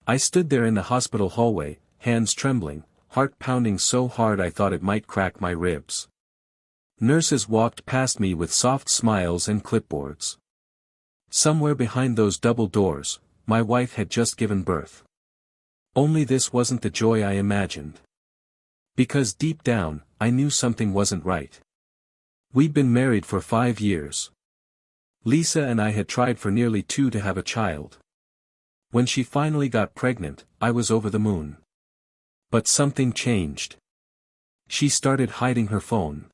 I stood there in the hospital hallway, hands trembling, heart pounding so hard I thought it might crack my ribs. Nurses walked past me with soft smiles and clipboards. Somewhere behind those double doors, my wife had just given birth. Only this wasn't the joy I imagined. Because deep down, I knew something wasn't right. We'd been married for 5 years. Lisa and I had tried for nearly 2 to have a child. When she finally got pregnant, I was over the moon. But something changed. She started hiding her phone.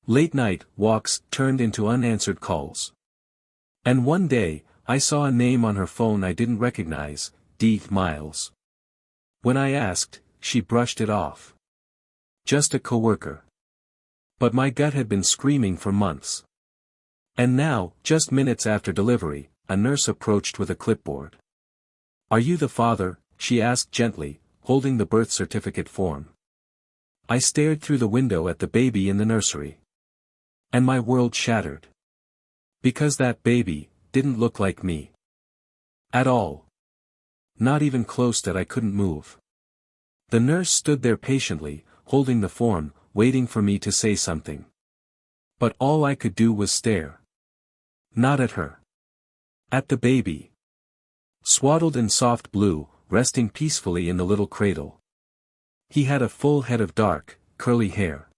Late-night walks turned into unanswered calls. And one day, I saw a name on her phone I didn't recognize, Dee Miles. When I asked, she brushed it off. Just a coworker. But my gut had been screaming for months. And now, just minutes after delivery, a nurse approached with a clipboard. "Are you the father?" she asked gently, holding the birth certificate form. I stared through the window at the baby in the nursery. And my world shattered. Because that baby didn't look like me. At all. Not even close that I couldn't move. The nurse stood there patiently, holding the form, waiting for me to say something. But all I could do was stare. Not at her. At the baby. Swaddled in soft blue, resting peacefully in the little cradle. He had a full head of dark, curly hair.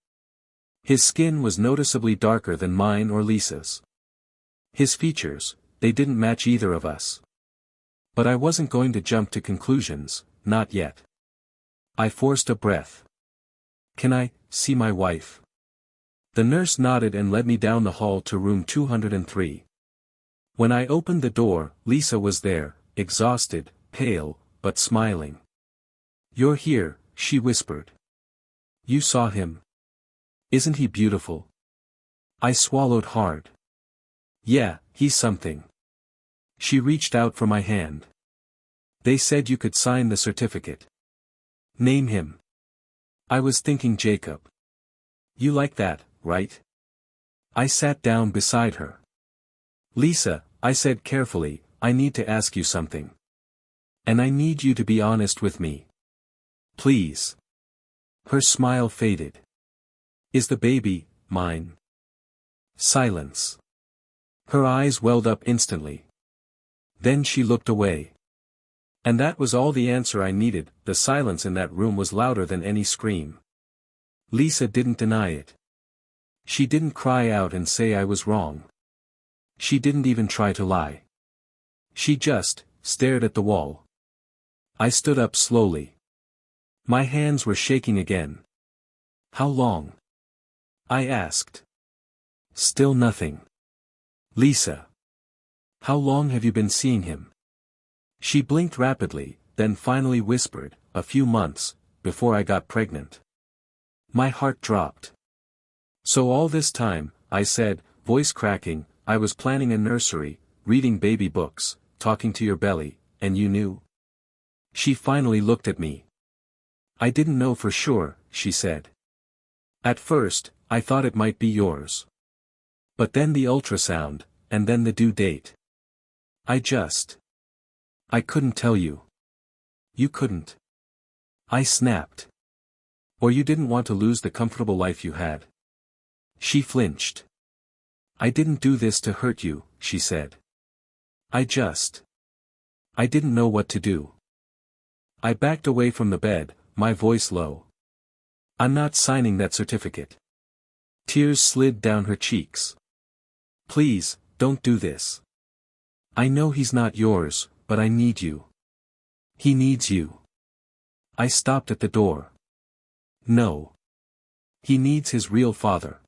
His skin was noticeably darker than mine or Lisa's. His features, they didn't match either of us. But I wasn't going to jump to conclusions, not yet. I forced a breath. "Can I see my wife?" The nurse nodded and led me down the hall to room 203. When I opened the door, Lisa was there, exhausted, pale, but smiling. "You're here," she whispered. "You saw him. Isn't he beautiful?" I swallowed hard. "Yeah, he's something." She reached out for my hand. "They said you could sign the certificate. Name him." I was thinking Jacob. "You like that, right?" I sat down beside her. "Lisa," I said carefully, "I need to ask you something. And I need you to be honest with me. Please." Her smile faded. "Is the baby mine?" Silence. Her eyes welled up instantly. Then she looked away. And that was all the answer I needed. The silence in that room was louder than any scream. Lisa didn't deny it. She didn't cry out and say I was wrong. She didn't even try to lie. She just stared at the wall. I stood up slowly. My hands were shaking again. "How long?" I asked. Still nothing. "Lisa. How long have you been seeing him?" She blinked rapidly, then finally whispered, "A few months, before I got pregnant." My heart dropped. "So all this time," I said, voice cracking, "I was planning a nursery, reading baby books, talking to your belly, and you knew?" She finally looked at me. "I didn't know for sure," she said. "At first, I thought it might be yours. But then the ultrasound, and then the due date. I couldn't tell you." "You couldn't?" I snapped. "Or you didn't want to lose the comfortable life you had?" She flinched. "I didn't do this to hurt you," she said. I didn't know what to do. I backed away from the bed, my voice low. "I'm not signing that certificate." Tears slid down her cheeks. "Please, don't do this. I know he's not yours, but I need you. He needs you." I stopped at the door. "No. He needs his real father.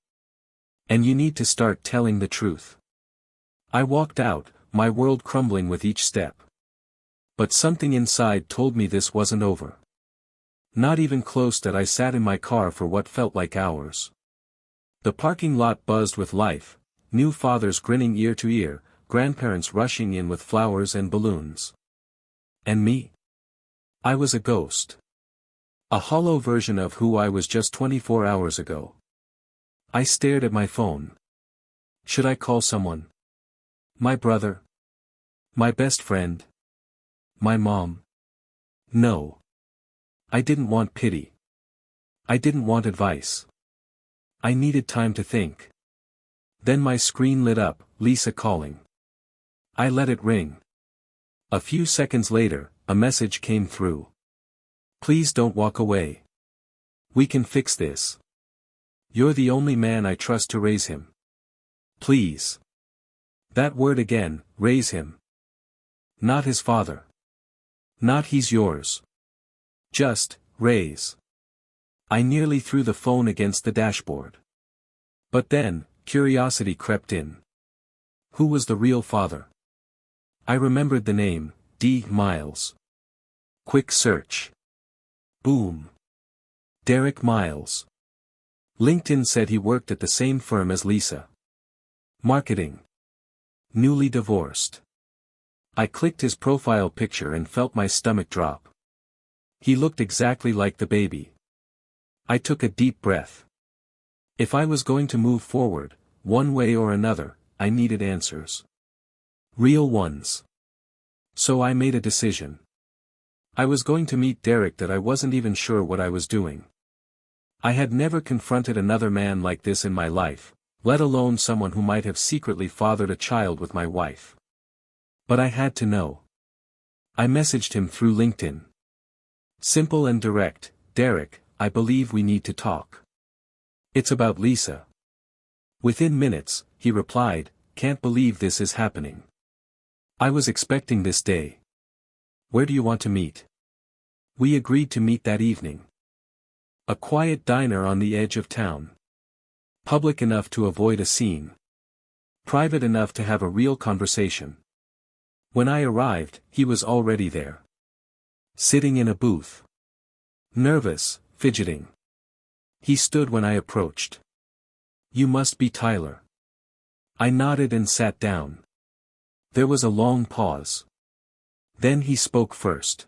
And you need to start telling the truth." I walked out, my world crumbling with each step. But something inside told me this wasn't over. Not even close. That I sat in my car for what felt like hours. The parking lot buzzed with life, new fathers grinning ear to ear, grandparents rushing in with flowers and balloons. And me? I was a ghost. A hollow version of who I was just 24 hours ago. I stared at my phone. Should I call someone? My brother? My best friend? My mom? No. I didn't want pity. I didn't want advice. I needed time to think. Then my screen lit up, Lisa calling. I let it ring. A few seconds later, a message came through. Please don't walk away. We can fix this. You're the only man I trust to raise him. Please. That word again, raise him. Not his father. Not he's yours. Just, raise. I nearly threw the phone against the dashboard. But then, curiosity crept in. Who was the real father? I remembered the name, D. Miles. Quick search. Boom. Derek Miles. LinkedIn said he worked at the same firm as Lisa. Marketing. Newly divorced. I clicked his profile picture and felt my stomach drop. He looked exactly like the baby. I took a deep breath. If I was going to move forward, one way or another, I needed answers. Real ones. So I made a decision. I was going to meet Derek that I wasn't even sure what I was doing. I had never confronted another man like this in my life, let alone someone who might have secretly fathered a child with my wife. But I had to know. I messaged him through LinkedIn. Simple and direct, Derek, I believe we need to talk. It's about Lisa. Within minutes, he replied, can't believe this is happening. I was expecting this day. Where do you want to meet? We agreed to meet that evening. A quiet diner on the edge of town. Public enough to avoid a scene. Private enough to have a real conversation. When I arrived, he was already there. Sitting in a booth. Nervous, fidgeting. He stood when I approached. You must be Tyler. I nodded and sat down. There was a long pause. Then he spoke first.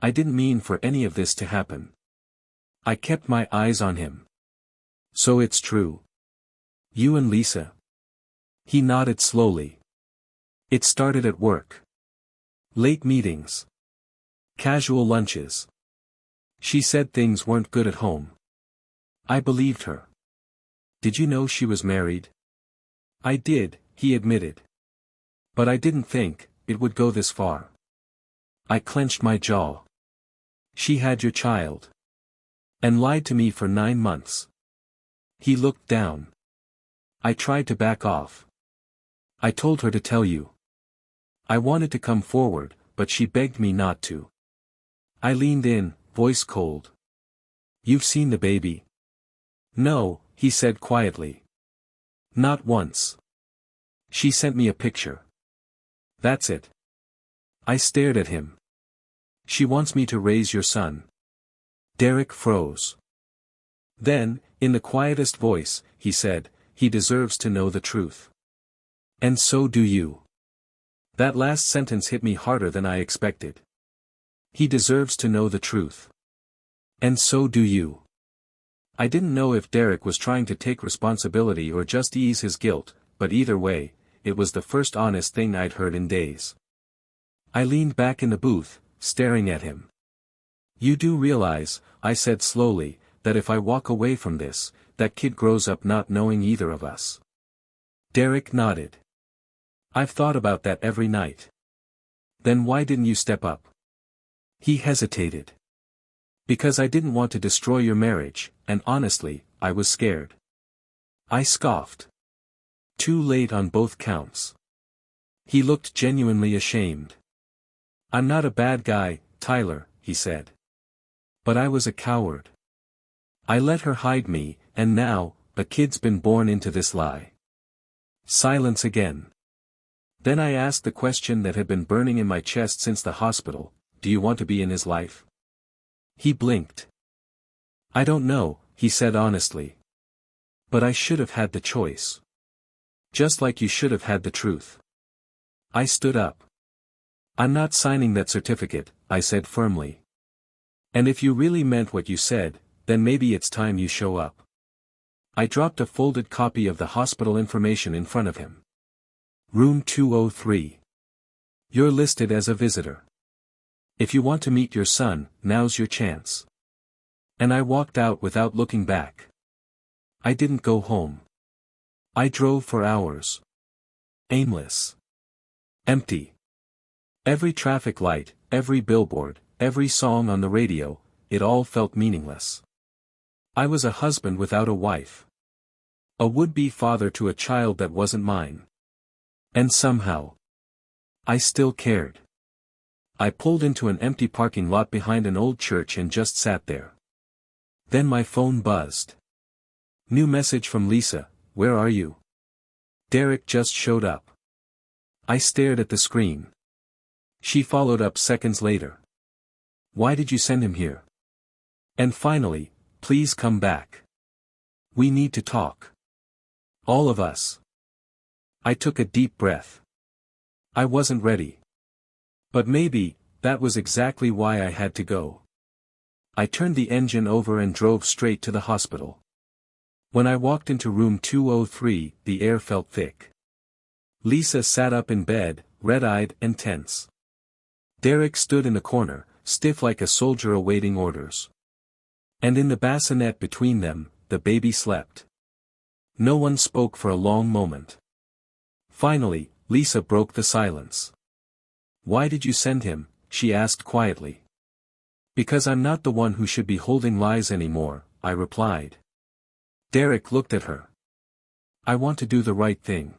I didn't mean for any of this to happen. I kept my eyes on him. So it's true. You and Lisa. He nodded slowly. It started at work. Late meetings. Casual lunches. She said things weren't good at home. I believed her. Did you know she was married? I did, he admitted. But I didn't think it would go this far. I clenched my jaw. She had your child. And lied to me for 9 months. He looked down. I tried to back off. I told her to tell you. I wanted to come forward, but she begged me not to. I leaned in, voice cold. You've seen the baby? No, he said quietly. Not once. She sent me a picture. That's it. I stared at him. She wants me to raise your son. Derek froze. Then, in the quietest voice, he said, he deserves to know the truth. And so do you. That last sentence hit me harder than I expected. He deserves to know the truth. And so do you. I didn't know if Derek was trying to take responsibility or just ease his guilt, but either way, it was the first honest thing I'd heard in days. I leaned back in the booth, staring at him. You do realize, I said slowly, that if I walk away from this, that kid grows up not knowing either of us. Derek nodded. I've thought about that every night. Then why didn't you step up? He hesitated. Because I didn't want to destroy your marriage, and honestly, I was scared. I scoffed. Too late on both counts. He looked genuinely ashamed. I'm not a bad guy, Tyler, he said. But I was a coward. I let her hide me, and now, a kid's been born into this lie. Silence again. Then I asked the question that had been burning in my chest since the hospital, do you want to be in his life? He blinked. I don't know, he said honestly. But I should have had the choice. Just like you should have had the truth. I stood up. I'm not signing that certificate, I said firmly. And if you really meant what you said, then maybe it's time you show up. I dropped a folded copy of the hospital information in front of him. Room 203. You're listed as a visitor. If you want to meet your son, now's your chance. And I walked out without looking back. I didn't go home. I drove for hours. Aimless. Empty. Every traffic light, every billboard, every song on the radio, it all felt meaningless. I was a husband without a wife. A would-be father to a child that wasn't mine. And somehow, I still cared. I pulled into an empty parking lot behind an old church and just sat there. Then my phone buzzed. New message from Lisa, where are you? Derek just showed up. I stared at the screen. She followed up seconds later. Why did you send him here? And finally, please come back. We need to talk. All of us. I took a deep breath. I wasn't ready. But maybe, that was exactly why I had to go. I turned the engine over and drove straight to the hospital. When I walked into room 203, the air felt thick. Lisa sat up in bed, red-eyed and tense. Derek stood in the corner, stiff like a soldier awaiting orders. And in the bassinet between them, the baby slept. No one spoke for a long moment. Finally, Lisa broke the silence. Why did you send him? She asked quietly. Because I'm not the one who should be holding lies anymore, I replied. Derek looked at her. I want to do the right thing.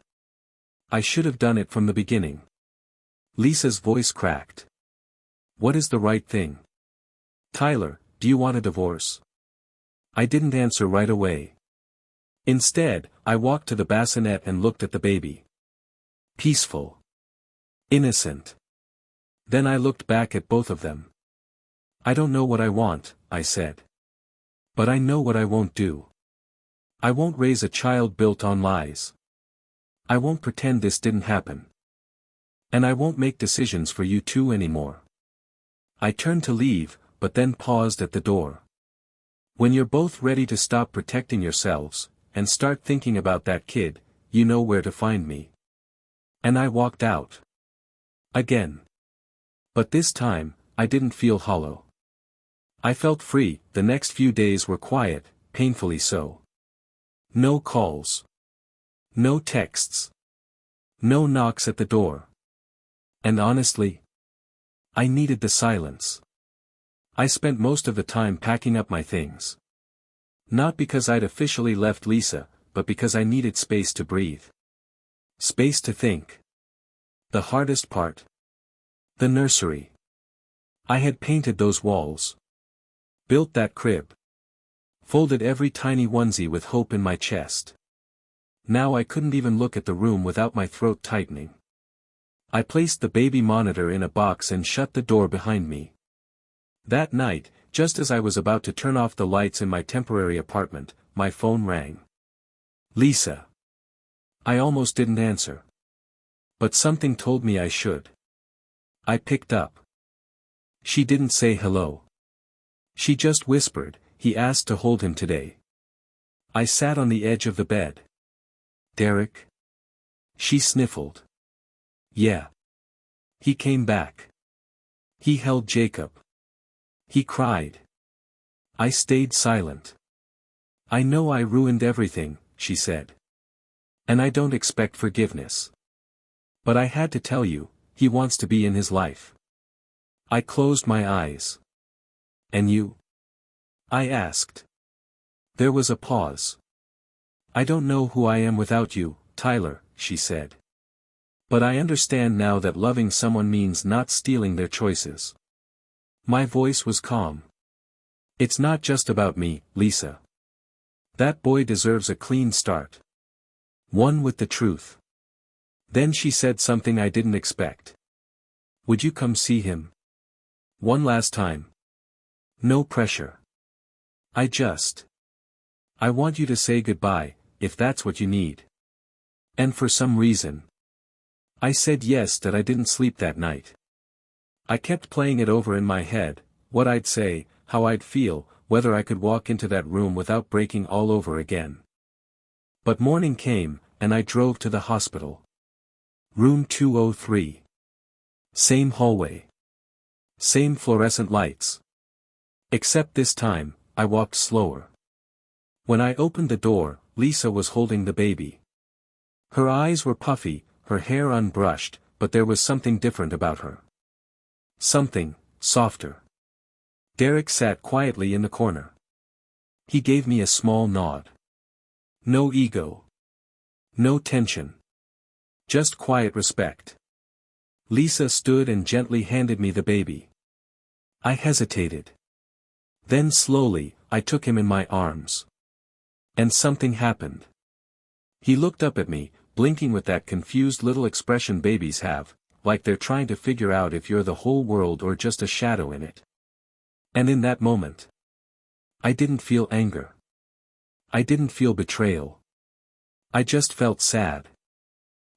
I should have done it from the beginning. Lisa's voice cracked. What is the right thing? Tyler, do you want a divorce? I didn't answer right away. Instead, I walked to the bassinet and looked at the baby. Peaceful. Innocent. Then I looked back at both of them. I don't know what I want, I said. But I know what I won't do. I won't raise a child built on lies. I won't pretend this didn't happen. And I won't make decisions for you two anymore. I turned to leave, but then paused at the door. When you're both ready to stop protecting yourselves, and start thinking about that kid, you know where to find me. And I walked out. Again. But this time, I didn't feel hollow. I felt free. The next few days were quiet, painfully so. No calls. No texts. No knocks at the door. And honestly, I needed the silence. I spent most of the time packing up my things. Not because I'd officially left Lisa, but because I needed space to breathe. Space to think. The hardest part. The nursery. I had painted those walls. Built that crib. Folded every tiny onesie with hope in my chest. Now I couldn't even look at the room without my throat tightening. I placed the baby monitor in a box and shut the door behind me. That night, just as I was about to turn off the lights in my temporary apartment, my phone rang. Lisa. I almost didn't answer. But something told me I should. I picked up. She didn't say hello. She just whispered, he asked to hold him today. I sat on the edge of the bed. Derek? She sniffled. Yeah. He came back. He held Jacob. He cried. I stayed silent. I know I ruined everything, she said. And I don't expect forgiveness. But I had to tell you, he wants to be in his life. I closed my eyes. And you? I asked. There was a pause. I don't know who I am without you, Tyler, she said. But I understand now that loving someone means not stealing their choices. My voice was calm. It's not just about me, Lisa. That boy deserves a clean start. One with the truth. Then she said something I didn't expect. Would you come see him? One last time. No pressure. I want you to say goodbye, if that's what you need. And for some reason. I said yes that I didn't sleep that night. I kept playing it over in my head, what I'd say, how I'd feel, whether I could walk into that room without breaking all over again. But morning came, and I drove to the hospital. Room 203. Same hallway. Same fluorescent lights. Except this time, I walked slower. When I opened the door, Lisa was holding the baby. Her eyes were puffy, her hair unbrushed, but there was something different about her. Something softer. Derek sat quietly in the corner. He gave me a small nod. No ego. No tension. Just quiet respect. Lisa stood and gently handed me the baby. I hesitated. Then slowly, I took him in my arms. And something happened. He looked up at me, blinking with that confused little expression babies have, like they're trying to figure out if you're the whole world or just a shadow in it. And in that moment, I didn't feel anger. I didn't feel betrayal. I just felt sad.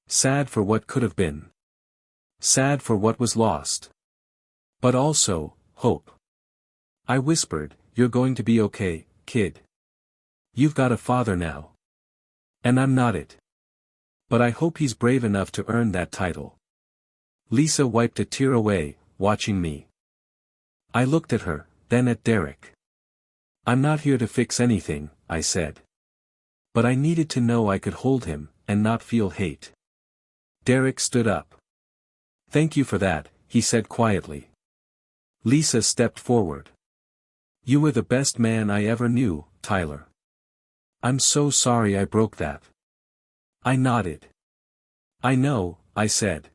Sad for what could have been. Sad for what was lost. But also, hope. I whispered, "You're going to be okay, kid. You've got a father now. And I'm not it. But I hope he's brave enough to earn that title." Lisa wiped a tear away, watching me. I looked at her, then at Derek. "I'm not here to fix anything," I said. But I needed to know I could hold him, and not feel hate. Derek stood up. "Thank you for that," he said quietly. Lisa stepped forward. "You were the best man I ever knew, Tyler. I'm so sorry I broke that." I nodded. "I know," I said.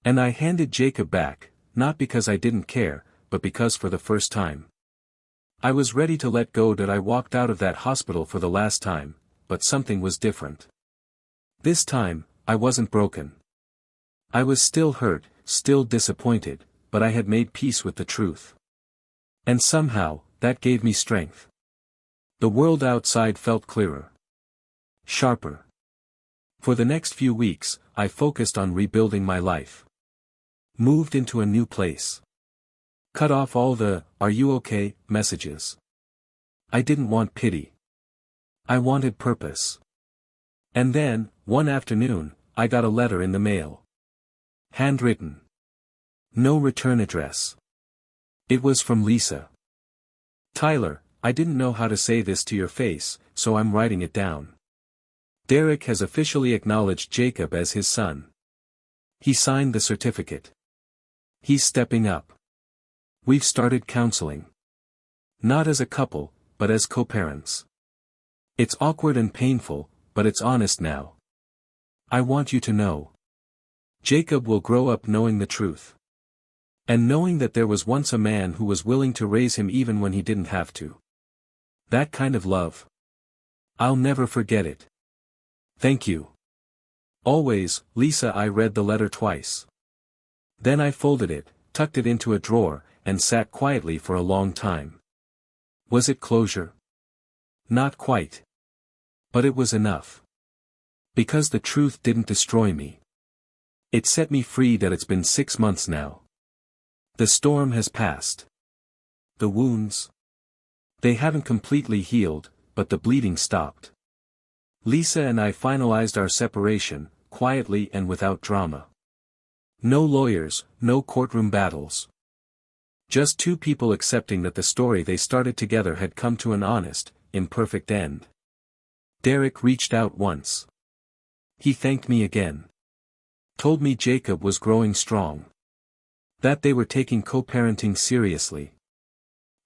And I handed Jacob back, not because I didn't care, but because for the first time. I was ready to let go. That I walked out of that hospital for the last time, but something was different. This time, I wasn't broken. I was still hurt, still disappointed, but I had made peace with the truth. And somehow, that gave me strength. The world outside felt clearer. Sharper. For the next few weeks, I focused on rebuilding my life. Moved into a new place. Cut off all the, "Are you okay?" messages. I didn't want pity. I wanted purpose. And then, one afternoon, I got a letter in the mail. Handwritten. No return address. It was from Lisa. "Tyler, I didn't know how to say this to your face, so I'm writing it down. Derek has officially acknowledged Jacob as his son. He signed the certificate. He's stepping up. We've started counseling. Not as a couple, but as co-parents. It's awkward and painful, but it's honest now. I want you to know. Jacob will grow up knowing the truth. And knowing that there was once a man who was willing to raise him even when he didn't have to. That kind of love. I'll never forget it. Thank you. Always, Lisa." I read the letter twice. Then I folded it, tucked it into a drawer, and sat quietly for a long time. Was it closure? Not quite. But it was enough. Because the truth didn't destroy me. It set me free. That it's been 6 months now. The storm has passed. The wounds. They haven't completely healed, but the bleeding stopped. Lisa and I finalized our separation, quietly and without drama. No lawyers, no courtroom battles. Just two people accepting that the story they started together had come to an honest, imperfect end. Derek reached out once. He thanked me again. Told me Jacob was growing strong. That they were taking co-parenting seriously.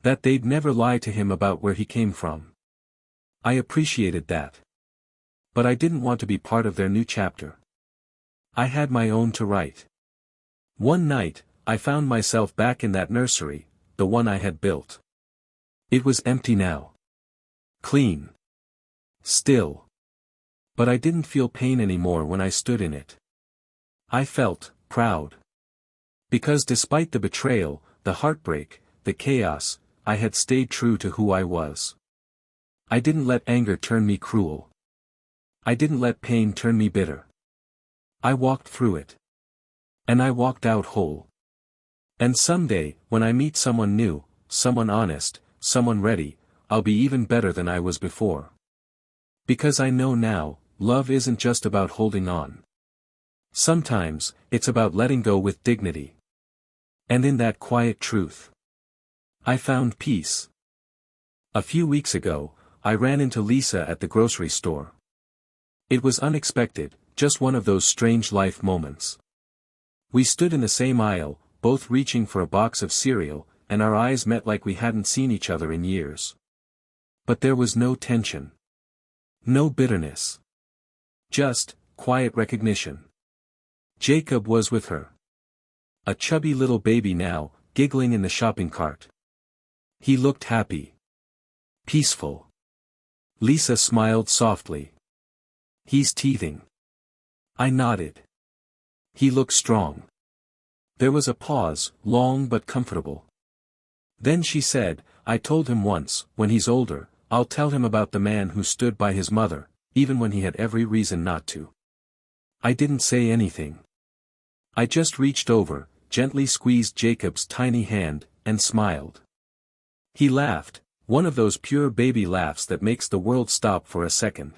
That they'd never lie to him about where he came from. I appreciated that. But I didn't want to be part of their new chapter. I had my own to write. One night, I found myself back in that nursery, the one I had built. It was empty now. Clean. Still. But I didn't feel pain anymore when I stood in it. I felt proud. Because despite the betrayal, the heartbreak, the chaos, I had stayed true to who I was. I didn't let anger turn me cruel. I didn't let pain turn me bitter. I walked through it. And I walked out whole. And someday, when I meet someone new, someone honest, someone ready, I'll be even better than I was before. Because I know now, love isn't just about holding on. Sometimes, it's about letting go with dignity. And in that quiet truth, I found peace. A few weeks ago, I ran into Lisa at the grocery store. It was unexpected, just one of those strange life moments. We stood in the same aisle, both reaching for a box of cereal, and our eyes met like we hadn't seen each other in years. But there was no tension. No bitterness. Just, quiet recognition. Jacob was with her. A chubby little baby now, giggling in the shopping cart. He looked happy. Peaceful. Lisa smiled softly. He's teething. I nodded. He looked strong. There was a pause, long but comfortable. Then she said, I told him once, when he's older, I'll tell him about the man who stood by his mother, even when he had every reason not to. I didn't say anything. I just reached over, gently squeezed Jacob's tiny hand, and smiled. He laughed, one of those pure baby laughs that makes the world stop for a second.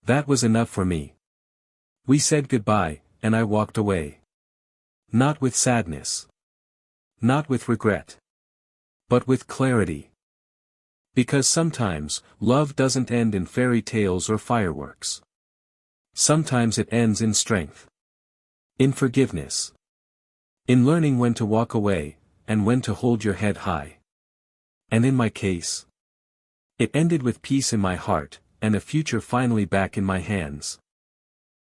That was enough for me. We said goodbye, and I walked away. Not with sadness. Not with regret. But with clarity. Because sometimes, love doesn't end in fairy tales or fireworks. Sometimes it ends in strength. In forgiveness. In learning when to walk away, and when to hold your head high. And in my case, it ended with peace in my heart, and a future finally back in my hands.